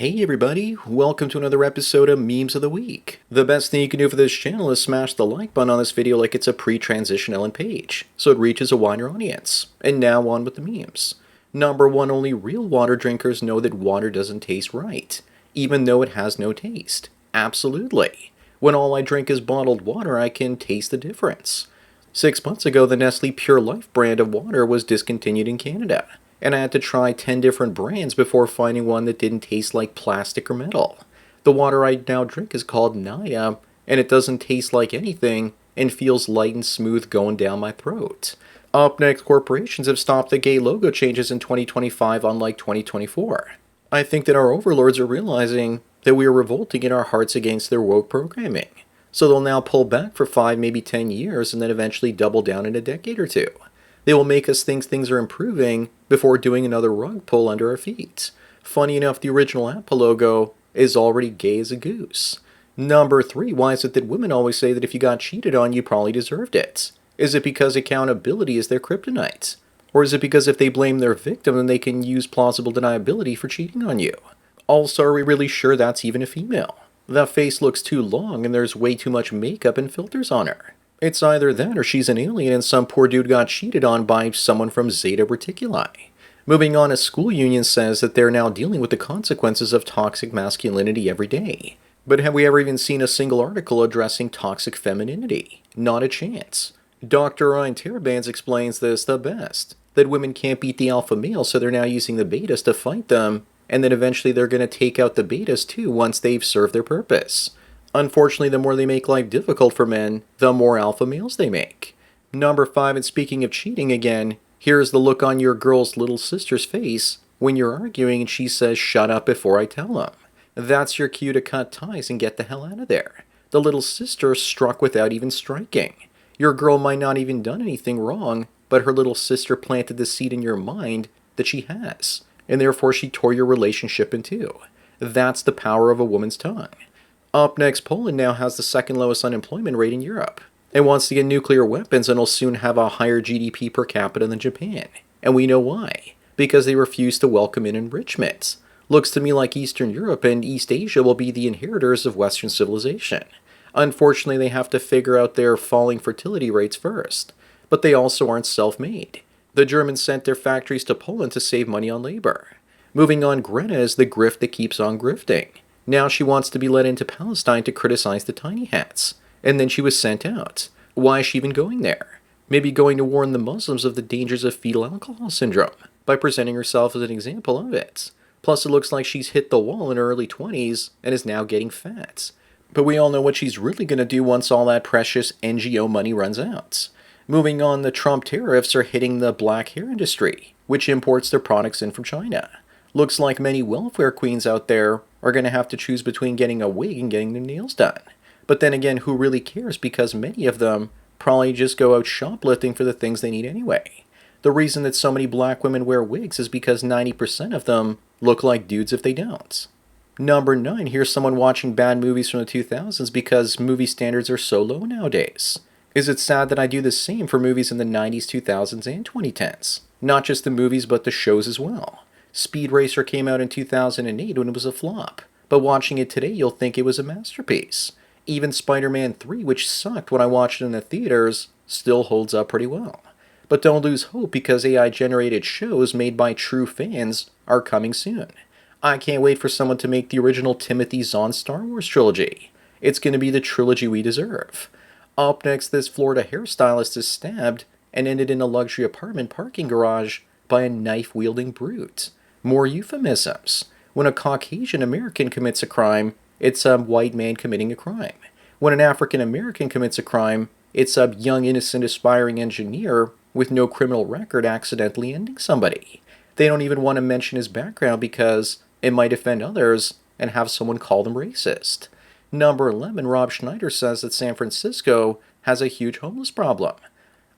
Hey everybody, welcome to another episode of Memes of the Week. The best thing you can do for this channel is smash the like button on this video like it's a pre-transition Ellen page, so it reaches a wider audience. And now on with the memes. Number one, only real water drinkers know that water doesn't taste right, even though it has no taste. Absolutely. When all I drink is bottled water, I can taste the difference. 6 months ago, the Nestle Pure Life brand of water was discontinued in Canada, and I had to try 10 different brands before finding one that didn't taste like plastic or metal. The water I now drink is called Naya, and it doesn't taste like anything and feels light and smooth going down my throat. Up next, corporations have stopped the gay logo changes in 2025 unlike 2024. I think that our overlords are realizing that we are revolting in our hearts against their woke programming. So they'll now pull back for 5, maybe 10 years and then eventually double down in a decade or two. They will make us think things are improving before doing another rug pull under our feet. Funny enough, the original Apple logo is already gay as a goose. Number 3, why is it that women always say that if you got cheated on, you probably deserved it? Is it because accountability is their kryptonite? Or is it because if they blame their victim, then they can use plausible deniability for cheating on you? Also, are we really sure that's even a female? That face looks too long and there's way too much makeup and filters on her. It's either that or she's an alien and some poor dude got cheated on by someone from Zeta Reticuli. Moving on, a school union says that they're now dealing with the consequences of toxic masculinity every day. But have we ever even seen a single article addressing toxic femininity? Not a chance. Dr. Ryan Terabans explains this the best, that women can't beat the alpha male, so they're now using the betas to fight them, and then eventually they're going to take out the betas too once they've served their purpose. Unfortunately, the more they make life difficult for men, the more alpha males they make. Number 5, and speaking of cheating again, here's the look on your girl's little sister's face when you're arguing and she says, "Shut up before I tell him." That's your cue to cut ties and get the hell out of there. The little sister struck without even striking. Your girl might not even done anything wrong, but her little sister planted the seed in your mind that she has, and therefore she tore your relationship in two. That's the power of a woman's tongue. Up next, Poland now has the second lowest unemployment rate in Europe. It wants to get nuclear weapons and will soon have a higher GDP per capita than Japan. And we know why. Because they refuse to welcome in enrichment. Looks to me like Eastern Europe and East Asia will be the inheritors of Western civilization. Unfortunately, they have to figure out their falling fertility rates first. But they also aren't self-made. The Germans sent their factories to Poland to save money on labor. Moving on, Greta is the grift that keeps on grifting. Now she wants to be let into Palestine to criticize the tiny hats. And then she was sent out. Why is she even going there? Maybe going to warn the Muslims of the dangers of fetal alcohol syndrome by presenting herself as an example of it. Plus, it looks like she's hit the wall in her early 20s and is now getting fat. But we all know what she's really going to do once all that precious NGO money runs out. Moving on, the Trump tariffs are hitting the black hair industry, which imports their products in from China. Looks like many welfare queens out there are going to have to choose between getting a wig and getting their nails done. But then again, who really cares, because many of them probably just go out shoplifting for the things they need anyway. The reason that so many black women wear wigs is because 90% of them look like dudes if they don't. Number 9, here's someone watching bad movies from the 2000s because movie standards are so low nowadays. Is it sad that I do the same for movies in the 90s, 2000s, and 2010s? Not just the movies, but the shows as well. Speed Racer came out in 2008 when it was a flop, but watching it today you'll think it was a masterpiece. Even Spider-Man 3, which sucked when I watched it in the theaters, still holds up pretty well. But don't lose hope because AI-generated shows made by true fans are coming soon. I can't wait for someone to make the original Timothy Zahn Star Wars trilogy. It's going to be the trilogy we deserve. Up next, this Florida hairstylist is stabbed and ended in a luxury apartment parking garage by a knife-wielding brute. More euphemisms. When a Caucasian American commits a crime, it's a white man committing a crime. When an African American commits a crime, it's a young, innocent, aspiring engineer with no criminal record accidentally ending somebody. They don't even want to mention his background because it might offend others and have someone call them racist. Number 11, Rob Schneider says that San Francisco has a huge homeless problem.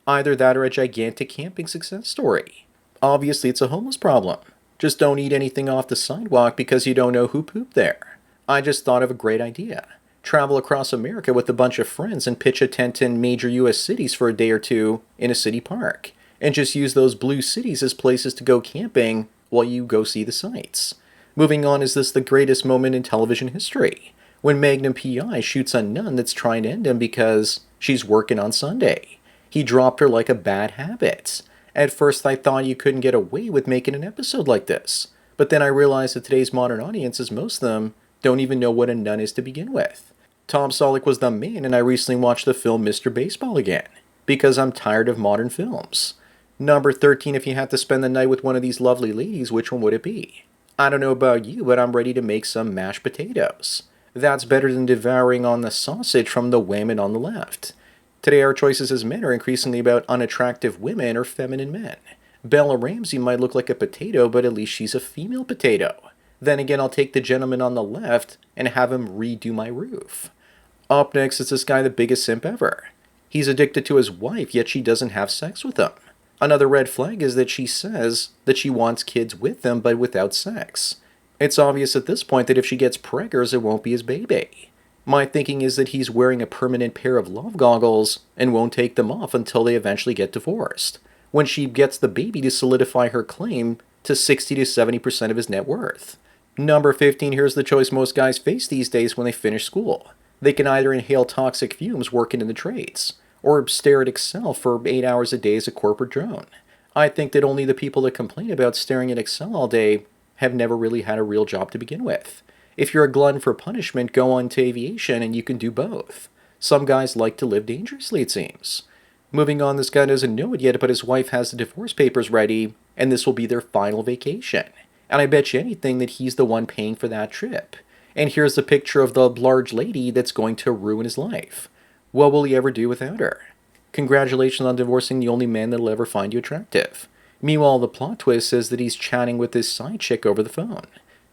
Either that or a gigantic camping success story. Obviously, it's a homeless problem. Just don't eat anything off the sidewalk because you don't know who pooped there. I just thought of a great idea. Travel across America with a bunch of friends and pitch a tent in major US cities for a day or two in a city park. And just use those blue cities as places to go camping while you go see the sights. Moving on, is this the greatest moment in television history? When Magnum PI shoots a nun that's trying to end him because she's working on Sunday. He dropped her like a bad habit. At first I thought you couldn't get away with making an episode like this. But then I realized that today's modern audiences, most of them, don't even know what a nun is to begin with. Tom Selleck was the man, and I recently watched the film Mr. Baseball again, because I'm tired of modern films. Number 13, if you had to spend the night with one of these lovely ladies, which one would it be? I don't know about you, but I'm ready to make some mashed potatoes. That's better than devouring on the sausage from the women on the left. Today our choices as men are increasingly about unattractive women or feminine men. Bella Ramsey might look like a potato, but at least she's a female potato. Then again, I'll take the gentleman on the left and have him redo my roof. Up next is this guy, the biggest simp ever. He's addicted to his wife, yet she doesn't have sex with him. Another red flag is that she says that she wants kids with them, but without sex. It's obvious at this point that if she gets preggers, it won't be his baby. My thinking is that he's wearing a permanent pair of love goggles and won't take them off until they eventually get divorced, when she gets the baby to solidify her claim to 60 to 70% of his net worth. Number 15, here's the choice most guys face these days when they finish school. They can either inhale toxic fumes working in the trades, or stare at Excel for 8 hours a day as a corporate drone. I think that only the people that complain about staring at Excel all day have never really had a real job to begin with. If you're a glutton for punishment, go on to aviation and you can do both. Some guys like to live dangerously, it seems. Moving on, this guy doesn't know it yet, but his wife has the divorce papers ready, and this will be their final vacation. And I bet you anything that he's the one paying for that trip. And here's the picture of the large lady that's going to ruin his life. What will he ever do without her? Congratulations on divorcing the only man that'll ever find you attractive. Meanwhile, the plot twist is that he's chatting with his side chick over the phone.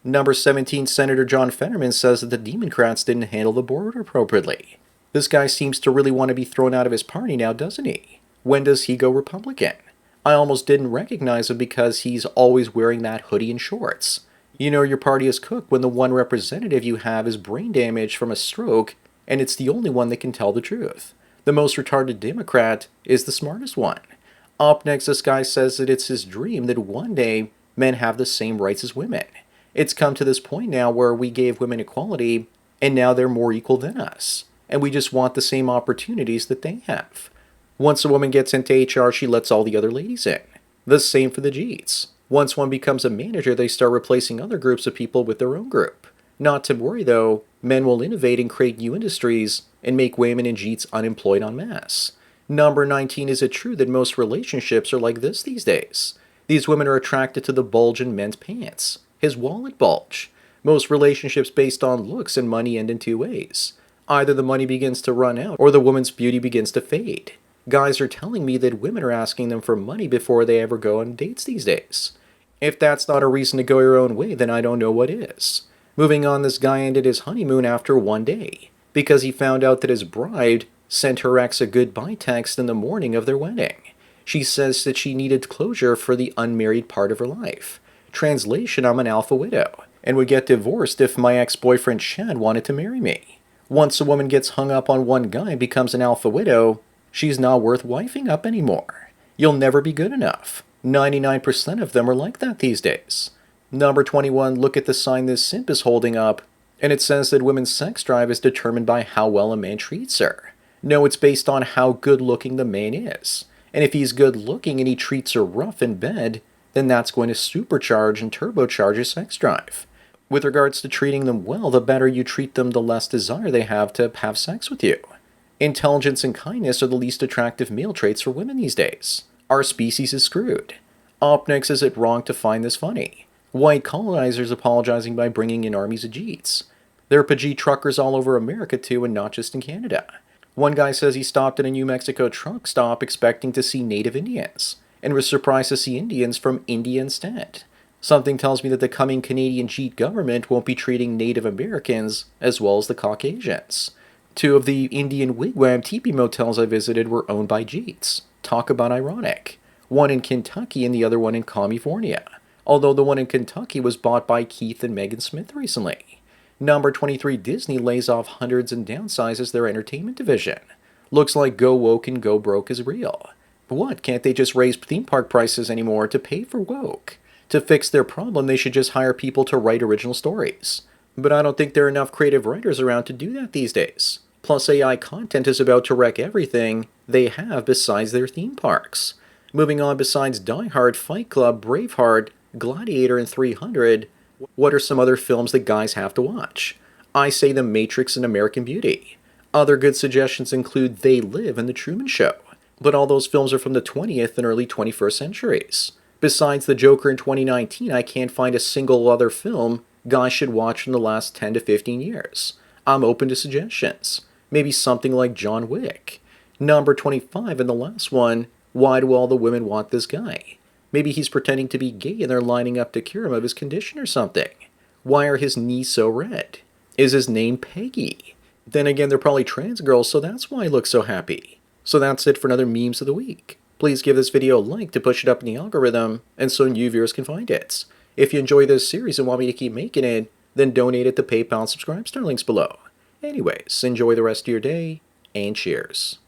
Number 17, Senator John Fetterman says that the Democrats didn't handle the border appropriately. This guy seems to really want to be thrown out of his party now, doesn't he? When does he go Republican? I almost didn't recognize him because he's always wearing that hoodie and shorts. You know your party is cooked when the one representative you have is brain damaged from a stroke, and it's the only one that can tell the truth. The most retarded Democrat is the smartest one. Up next, this guy says that it's his dream that one day men have the same rights as women. It's come to this point now where we gave women equality, and now they're more equal than us. And we just want the same opportunities that they have. Once a woman gets into HR, she lets all the other ladies in. The same for the Jeets. Once one becomes a manager, they start replacing other groups of people with their own group. Not to worry though, men will innovate and create new industries and make women and Jeets unemployed en masse. Number 19, is it true that most relationships are like this these days? These women are attracted to the bulge in men's pants, his wallet bulge. Most relationships based on looks and money end in two ways. Either the money begins to run out or the woman's beauty begins to fade. Guys are telling me that women are asking them for money before they ever go on dates these days. If that's not a reason to go your own way, then I don't know what is. Moving on, this guy ended his honeymoon after one day because he found out that his bride sent her ex a goodbye text in the morning of their wedding. She says that she needed closure for the unmarried part of her life. Translation, I'm an alpha widow and would get divorced if my ex-boyfriend Chad wanted to marry me. Once a woman gets hung up on one guy and becomes an alpha widow, she's not worth wifing up anymore. You'll never be good enough. 99% of them are like that these days. Number 21, look at the sign this simp is holding up, and it says that women's sex drive is determined by how well a man treats her. No, it's based on how good looking the man is. And if he's good looking and he treats her rough in bed, then that's going to supercharge and turbocharge his sex drive. With regards to treating them well, the better you treat them, the less desire they have to have sex with you. Intelligence and kindness are the least attractive male traits for women these days. Our species is screwed. Up next, is it wrong to find this funny? White colonizers apologizing by bringing in armies of Jeets. There are Pajit truckers all over America too, and not just in Canada. One guy says he stopped at a New Mexico truck stop expecting to see native Indians, and was surprised to see Indians from India instead. Something tells me that the coming Canadian Jeet government won't be treating Native Americans as well as the Caucasians. 2 of the Indian wigwam teepee motels I visited were owned by Jeets. Talk about ironic. One in Kentucky and the other one in California. Although the one in Kentucky was bought by Keith and Megan Smith recently. Number 23, Disney lays off hundreds and downsizes their entertainment division. Looks like go woke and go broke is real. What, can't they just raise theme park prices anymore to pay for woke? To fix their problem, they should just hire people to write original stories. But I don't think there are enough creative writers around to do that these days. Plus, AI content is about to wreck everything they have besides their theme parks. Moving on, besides Die Hard, Fight Club, Braveheart, Gladiator, and 300, what are some other films that guys have to watch? I say The Matrix and American Beauty. Other good suggestions include They Live and The Truman Show. But all those films are from the 20th and early 21st centuries. Besides The Joker in 2019, I can't find a single other film guys should watch in the last 10 to 15 years. I'm open to suggestions. Maybe something like John Wick. Number 25 and the last one, why do all the women want this guy? Maybe he's pretending to be gay and they're lining up to cure him of his condition or something. Why are his knees so red? Is his name Peggy? Then again, they're probably trans girls, so that's why he looks so happy. So that's it for another Memes of the Week. Please give this video a like to push it up in the algorithm, and so new viewers can find it. If you enjoy this series and want me to keep making it, then donate it to PayPal and subscribe to our links below. Anyways, enjoy the rest of your day, and cheers.